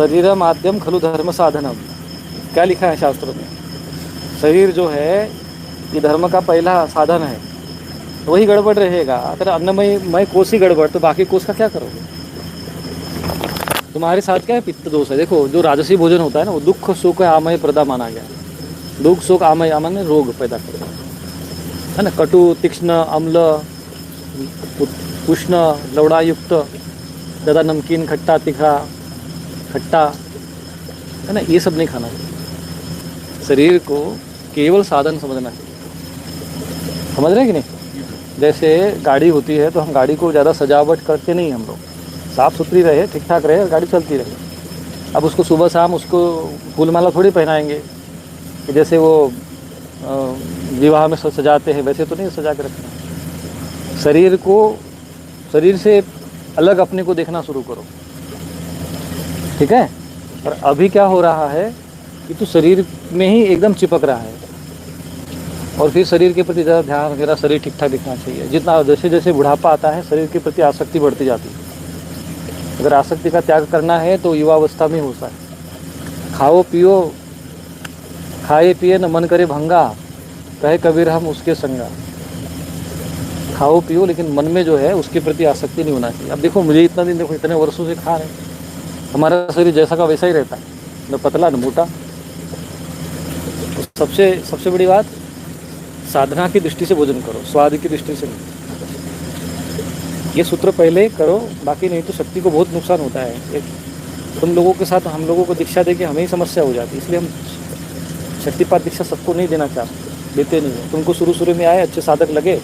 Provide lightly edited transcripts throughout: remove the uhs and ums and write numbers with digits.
शरीर माध्यम खलु धर्म साधनम, क्या लिखा है शास्त्रों में? शरीर जो है ये धर्म का पहला साधन है। वही गड़बड़ रहेगा अगर अन्नमय मय कोष ही गड़बड़, तो बाकी कोष का क्या करोगे? तुम्हारे साथ क्या है? पित्त दोष है। देखो जो राजसी भोजन होता है ना, वो दुख सुख आमय प्रदा माना गया है। दुख सुख आमय, आमय ने रोग पैदा करता है ना। कटु तीक्ष्ण अम्ल उष्ण लवणायुक्त, ज़्यादा नमकीन खट्टा तीखा खट्टा, है ना, ये सब नहीं खाना चाहिए। शरीर को केवल साधन समझना चाहिए। समझ रहे हैं कि नहीं? जैसे गाड़ी होती है तो हम गाड़ी को ज़्यादा सजावट करते नहीं, हम लोग साफ़ सुथरी रहे, ठीक ठाक रहे, गाड़ी चलती रहे। अब उसको सुबह शाम उसको फूल माला थोड़ी पहनाएंगे कि जैसे वो विवाह में सजाते हैं, वैसे तो नहीं सजा के रखना। शरीर को, शरीर से अलग अपने को देखना शुरू करो, ठीक है? और अभी क्या हो रहा है कि तू शरीर में ही एकदम चिपक रहा है, और फिर शरीर के प्रति ज़्यादा ध्यान, मेरा शरीर ठीक ठाक दिखना चाहिए। जितना जैसे जैसे बुढ़ापा आता है, शरीर के प्रति आसक्ति बढ़ती जाती है। अगर आसक्ति का त्याग करना है तो युवावस्था में होता है। खाओ पियो, खाए पिए न मन करे भंगा, कहे कबीर हम उसके संगा। खाओ पियो लेकिन मन में जो है उसके प्रति आसक्ति नहीं होना चाहिए। अब देखो मुझे इतना दिन, देखो इतने वर्षों से खा रहे हैं, हमारा शरीर जैसा का वैसा ही रहता है, न पतला न मोटा। तो सबसे बड़ी बात, साधना की दृष्टि से भोजन करो, स्वाद की दृष्टि से नहीं। ये सूत्र पहले करो, बाकी नहीं तो शक्ति को बहुत नुकसान होता है। एक तुम लोगों के साथ हम लोगों को दीक्षा दे के हमें ही समस्या हो जाती है, इसलिए हम शक्तिपात दीक्षा सबको नहीं देना चाहते, देते नहीं है। तुमको शुरू में आए, अच्छे साधक लगे,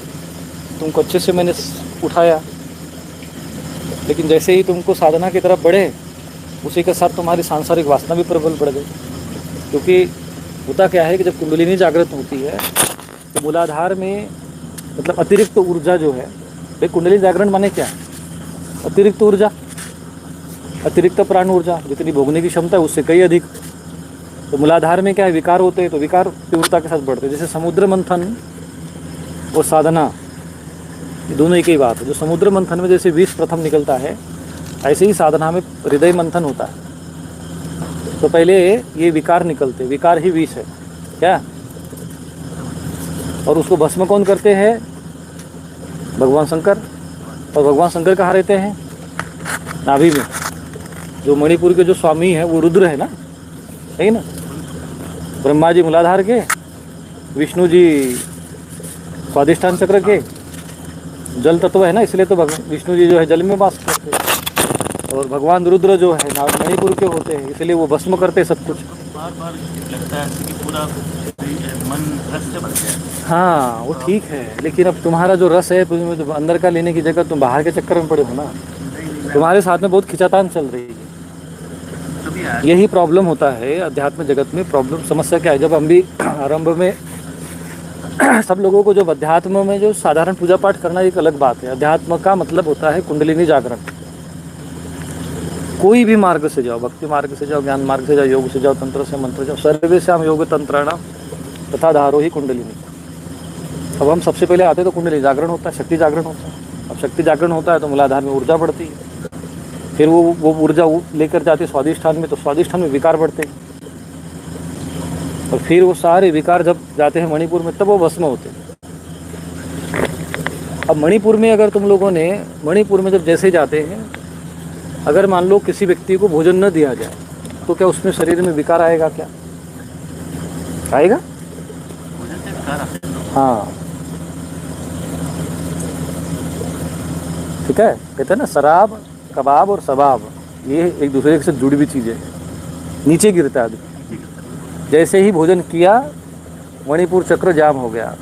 तुमको अच्छे से मैंने उठाया, लेकिन जैसे ही तुमको साधना की तरफ बढ़े, उसी के साथ तुम्हारी सांसारिक वासना भी प्रबल बढ़ गई। क्योंकि होता क्या है कि जब कुंडलिनी जागृत होती है तो मूलाधार में मतलब अतिरिक्त ऊर्जा जो है, भाई कुंडलिनी जागरण माने क्या है? अतिरिक्त ऊर्जा, अतिरिक्त प्राण ऊर्जा, जितनी भोगने की क्षमता है उससे कई अधिक। तो मूलाधार में क्या है? विकार होते हैं, तो विकार तीव्रता के साथ बढ़ते हैं। जैसे समुद्र मंथन और साधना, ये दोनों एक ही बात है। जो समुद्र मंथन में जैसे विष प्रथम निकलता है, ऐसे ही साधना में हृदय मंथन होता है। तो पहले ये विकार निकलते, विकार ही विष है क्या? और उसको भस्म कौन करते हैं? भगवान शंकर। और भगवान शंकर कहाँ रहते हैं? नाभि में। जो मणिपुर के जो स्वामी है वो रुद्र है ना, है ना? ब्रह्मा जी मूलाधार के, विष्णु जी स्वादिष्ठान चक्र के, जल तत्व है ना, इसलिए तो विष्णु जी जो है जल में वास करते हैं। और भगवान रुद्र जो है मणिपुर के होते हैं, इसलिए वो भस्म करते हैं सब कुछ। बार बार लगता है कि पूरा मन रस से भर गया। हाँ वो ठीक है, लेकिन अब तुम्हारा जो रस है तो अंदर का लेने की जगह तुम बाहर के चक्कर में पड़े हो ना। तुम्हारे साथ में बहुत खिंचातान चल रही है, यही प्रॉब्लम होता है अध्यात्म जगत में। प्रॉब्लम, समस्या क्या है? जब हम भी आरंभ में सब लोगों को, जब अध्यात्म में जो साधारण पूजा पाठ करना एक अलग बात है। अध्यात्म का मतलब होता है कुंडलिनी जागरण। कोई भी मार्ग से जाओ, भक्ति मार्ग से जाओ, ज्ञान मार्ग से जाओ, योग से जाओ, तंत्र से मंत्र जाओ, सर्वेश्याम योग तंत्राणाम तथा धारो ही कुंडलिनी। अब हम सबसे पहले आते तो कुंडलिनी जागरण होता है, शक्ति जागरण होता है। अब शक्ति जागरण होता है तो मूलाधार में ऊर्जा बढ़ती है, फिर वो ऊर्जा लेकर जाती है स्वादिष्ठान में, तो स्वादिष्ठान में विकार बढ़ते हैं, और फिर वो सारे विकार जब जाते हैं मणिपुर में, तब वो भस्म होते हैं। अब मणिपुर में अगर तुम लोगों ने, मणिपुर में जब जैसे जाते हैं, अगर मान लो किसी व्यक्ति को भोजन न दिया जाए तो क्या उसमें शरीर में विकार आएगा? क्या आएगा? हाँ ठीक है। कहते हैं ना, शराब कबाब और सबाब, ये एक दूसरे से जुड़ी हुई चीज़ें, नीचे गिरता है आदमी। जैसे ही भोजन किया, मणिपुर चक्र जाम हो गया,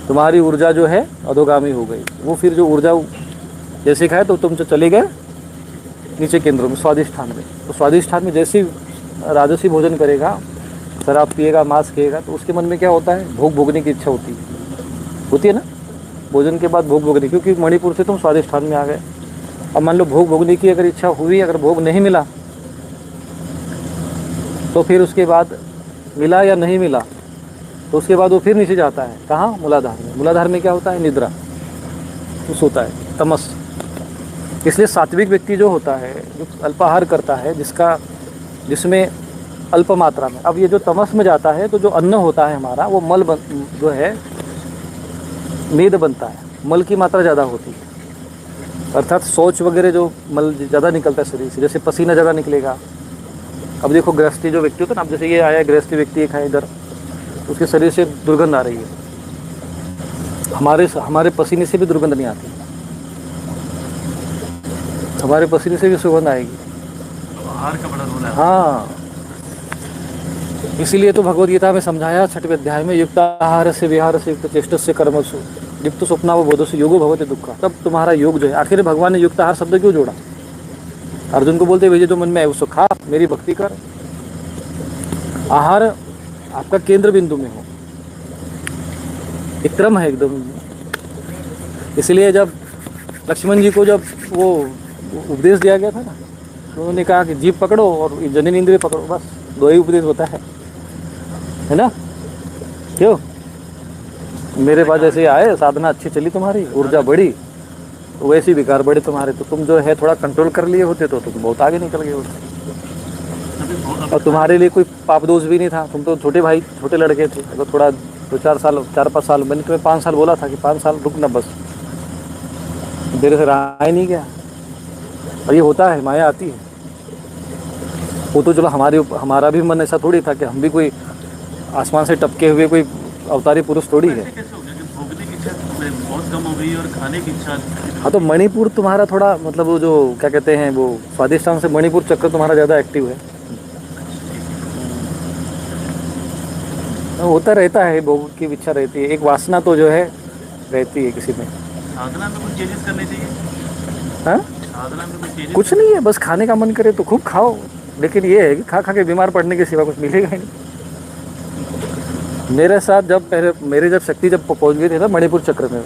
तुम्हारी ऊर्जा जो है अधोगामी हो गई। वो फिर जो ऊर्जा जैसे खाए तो तुम चले गए नीचे केंद्रों में, स्वादिष्ठान में। तो स्वादिष्ठान में जैसे राजसी भोजन करेगा, शराब पिएगा, मांस खाएगा, तो उसके मन में क्या होता है? भोग भोगने की इच्छा होती है ना, भोजन के बाद भोग भोगने, क्योंकि मणिपुर से तुम स्वादिष्ठान में आ गए। अब मान लो भोग भोगने की अगर इच्छा हुई, अगर भोग नहीं मिला, तो फिर उसके बाद मिला या नहीं मिला, तो उसके बाद वो फिर नीचे जाता है। कहाँ? मूलाधार में। मूलाधार में क्या होता है? निद्रा, उस होता है तमस। इसलिए सात्विक व्यक्ति जो होता है, जो अल्पाहार करता है, जिसका जिसमें अल्प मात्रा में। अब ये जो तमस में जाता है तो जो अन्न होता है हमारा वो जो है मेद बनता है, मल की मात्रा ज़्यादा होती है, अर्थात शौच वगैरह जो मल ज़्यादा निकलता है शरीर से, जैसे पसीना ज़्यादा निकलेगा। अब देखो गृहस्थी जो व्यक्ति होता है ना, अब जैसे ये आया गृहस्थी व्यक्ति एक है इधर, उसके शरीर से दुर्गंध आ रही है, हमारे पसीने से भी दुर्गंध नहीं आती, हमारे पसीने से भी सुगंध आएगी। आहार का बड़ा रोल है। हाँ, इसीलिए तो भगवद गीता में समझाया 6वें अध्याय में, युक्त आहार से विहार से युक्त चेष्ट से कर्मसु युक्त स्वप्ना व बोधो से योगो भगवते दुख। तब तुम्हारा योग जो है, आखिर भगवान ने युक्त आहार शब्द क्यों जोड़ा? अर्जुन को बोलते भेजे जो मन में है उसको खा, मेरी भक्ति कर। आहार आपका केंद्र बिंदु में हो, एक क्रम है एकदम। इसलिए जब लक्ष्मण जी को जब वो उपदेश दिया गया था ना, तो उन्होंने कहा कि जीभ पकड़ो और जनन इंद्रिय पकड़ो, बस 2 ही उपदेश होता है ना? क्यों? मेरे पास जैसे आए, साधना अच्छी चली तुम्हारी, ऊर्जा बढ़ी, तो वैसे ही विकार बढ़े तुम्हारे, तो तुम जो है थोड़ा कंट्रोल कर लिए होते तो तुम बहुत आगे निकल गए होते। और तुम्हारे लिए कोई पाप दोष भी नहीं था, तुम तो छोटे भाई, छोटे लड़के थे। अगर थोड़ा 2-4 साल, 4-5 साल, मैंने तुम्हें 5 साल बोला था कि 5 साल रुकना, बस देर से रहा ही नहीं गया। और ये होता है, माया आती है। वो तो चलो हमारा भी मन ऐसा थोड़ी था कि हम भी कोई आसमान से टपके हुए कोई अवतारी पुरुष थोड़ी है। कैसे हो गया कि भोगने की इच्छा बहुत कम हो गई और खाने की इच्छा? हाँ, तो मणिपुर तुम्हारा थोड़ा, मतलब वो जो क्या कहते हैं, वो स्वादिष्टान से मणिपुर चक्र तुम्हारा ज़्यादा एक्टिव है। होता रहता है, भोग की इच्छा रहती है, एक वासना तो जो है रहती है किसी में। साधना में कुछ चेंजेस करने चाहिए? हाँ, साधना में कुछ चेंजेस? कुछ नहीं है, बस खाने का मन करे तो खूब खाओ, लेकिन ये है कि खा खा के बीमार पड़ने के सिवा कुछ मिलेगा ही नहीं। मेरे साथ जब मेरे जब शक्ति जब पहुंच गई थी ना मणिपुर चक्र में,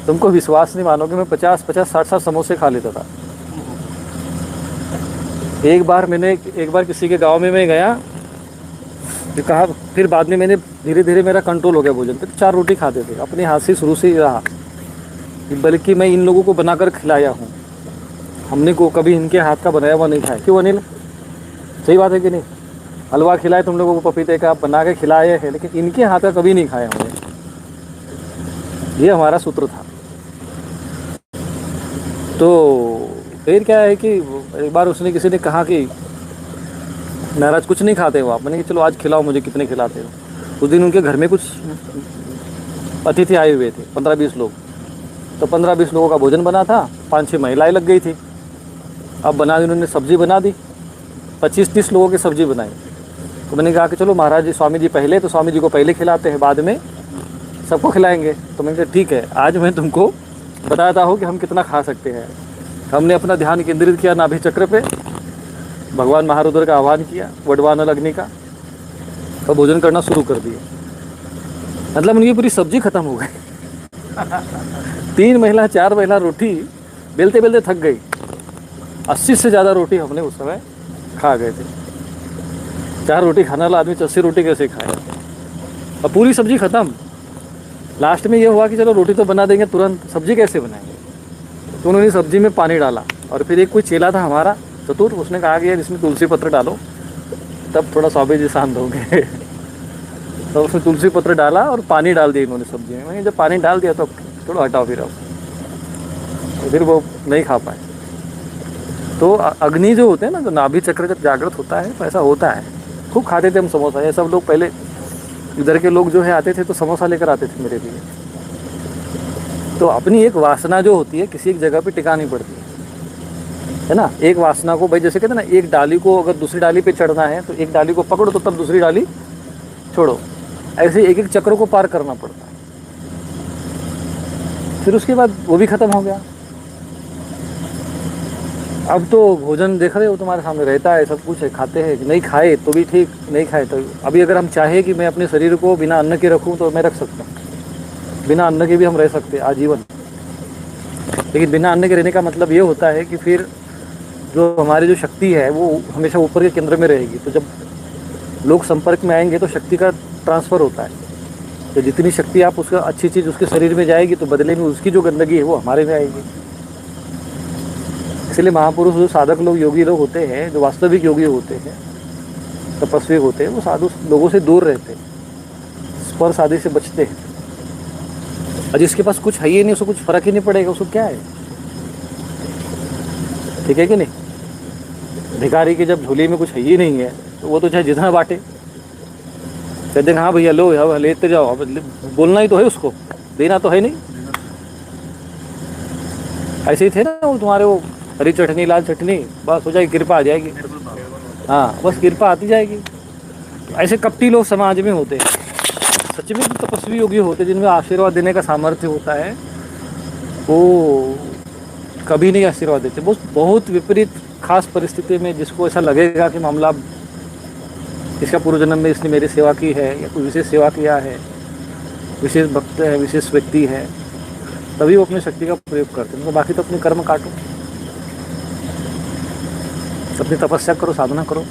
तुमको विश्वास नहीं मानोगे, मैं 50-50, 60-60 समोसे खा लेता था। एक बार किसी के गांव में मैं गया, तो कहा, फिर बाद में मैंने धीरे धीरे मेरा कंट्रोल हो गया भोजन पे, 4 रोटी खाते थे, अपने हाथ से शुरू से ही रहा, बल्कि मैं इन लोगों को बनाकर खिलाया हूँ। हमने को कभी इनके हाथ का बनाया हुआ नहीं खाया। क्यों अनिल, सही बात है कि नहीं? हलवा खिलाए तुम लोगों को, पपीते का बना के खिलाए हैं, लेकिन इनके हाथ का कभी नहीं खाया हमने। ये हमारा सूत्र था। तो फिर क्या है कि एक बार उसने, किसी ने कहा कि महाराज कुछ नहीं खाते हो आप? मैंने कहा चलो आज खिलाओ मुझे, कितने खिलाते हो? उस दिन उनके घर में कुछ अतिथि आए हुए थे, 15-20 लोग। तो 15-20 लोगों का भोजन बना था, 5-6 महिलाएं लग गई थी। अब बना दी उन्होंने, सब्जी बना दी, 25-30 लोगों की सब्जी बनाई। तो मैंने कहा कि चलो महाराज जी, स्वामी जी पहले, तो स्वामी जी को पहले खिलाते हैं, बाद में सबको खिलाएंगे। तो मैंने कहा ठीक है, आज मैं तुमको बताता हूँ कि हम कितना खा सकते हैं। हमने अपना ध्यान केंद्रित किया नाभि चक्र पे, भगवान महारुद्र का आह्वान किया, वडवानल अग्नि का, तो भोजन करना शुरू कर दिया। मतलब उनकी पूरी सब्जी खत्म हो गई। 3 महिला 4 महिला रोटी बेलते बेलते थक गई। 80 से ज़्यादा रोटी हमने उस समय खा गए थे। 4 रोटी खाने वाला आदमी 80 रोटी कैसे खाएगा? और पूरी सब्जी खत्म। लास्ट में ये हुआ कि चलो रोटी तो बना देंगे तुरंत, सब्जी कैसे बनाएंगे? तो उन्होंने सब्जी में पानी डाला, और फिर एक कोई चेला था हमारा चतुर, उसने कहा कि यार इसमें तुलसी पत्र डालो, तब थोड़ा स्वामी जी शांत हो गए। तो उसने तुलसी पत्र डाला और पानी डाल दिया इन्होंने सब्जी में। मैंने जब पानी डाल दिया तो थोड़ा हटाओ फिर, तो फिर वो नहीं खा पाए। तो अग्नि जो होते हैं ना, जो नाभि चक्र जब जागृत होता है तो ऐसा होता है। खूब खाते थे हम समोसा, ये सब लोग पहले इधर के लोग जो है आते थे तो समोसा लेकर आते थे मेरे लिए। तो अपनी एक वासना जो होती है किसी एक जगह पे टिकानी पड़ती है ना। एक वासना को भाई, जैसे कहते हैं ना, एक डाली को अगर दूसरी डाली पे चढ़ना है तो एक डाली को पकड़ो तो तब दूसरी डाली छोड़ो, ऐसे एक एक चक्रों को पार करना पड़ता है। फिर उसके बाद वो भी खत्म हो गया। अब तो भोजन देख रहे हो तुम्हारे सामने रहता है, सब कुछ है, खाते हैं। नहीं खाए तो भी ठीक, नहीं खाए तो अभी अगर हम चाहे कि मैं अपने शरीर को बिना अन्न के रखूं तो मैं रख सकता हूँ, बिना अन्न के भी हम रह सकते हैं आजीवन। लेकिन बिना अन्न के रहने का मतलब ये होता है कि फिर जो हमारी जो शक्ति है वो हमेशा ऊपर के केंद्र में रहेगी। तो जब लोग संपर्क में आएंगे तो शक्ति का ट्रांसफ़र होता है। तो जितनी शक्ति आप उसका अच्छी चीज़ उसके शरीर में जाएगी तो बदले में उसकी जो गंदगी है वो हमारे में आएगी। इसलिए महापुरुष जो साधक लोग, योगी लोग होते हैं, जो वास्तविक योगी होते हैं, तपस्वी होते हैं वो साधु लोगों से दूर रहते हैं, स्पर्श आदि से बचते हैं। और जिसके पास कुछ है ही नहीं, उसको कुछ फर्क ही नहीं पड़ेगा, उसको क्या है। ठीक है कि नहीं। भिखारी की जब झोली में कुछ है ही नहीं है तो वो तो चाहे जितना बांटे, कहते हैं हाँ भैया लो, अब लेते जाओ, अब बोलना ही तो है उसको, देना तो है नहीं। ऐसे ही थे ना वो तुम्हारे, वो हरी चटनी लाल चटनी, बस हो जाएगी, कृपा आ जाएगी। हाँ बस कृपा आती जाएगी। ऐसे कपटी लोग समाज में होते हैं। सच में जो तपस्वी योगी होते हैं, जिनमें आशीर्वाद देने का सामर्थ्य होता है, वो कभी नहीं आशीर्वाद देते। बहुत विपरीत खास परिस्थिति में जिसको ऐसा लगेगा कि मामला इसका पूर्व जन्म में इसने मेरी सेवा की है या कोई विशेष सेवा किया है, विशेष भक्त है, विशेष व्यक्ति है, तभी वो अपनी शक्ति का प्रयोग करते हैं। तो बाकी तो अपने कर्म काटो, अपनी तपस्या करो, साधना करो।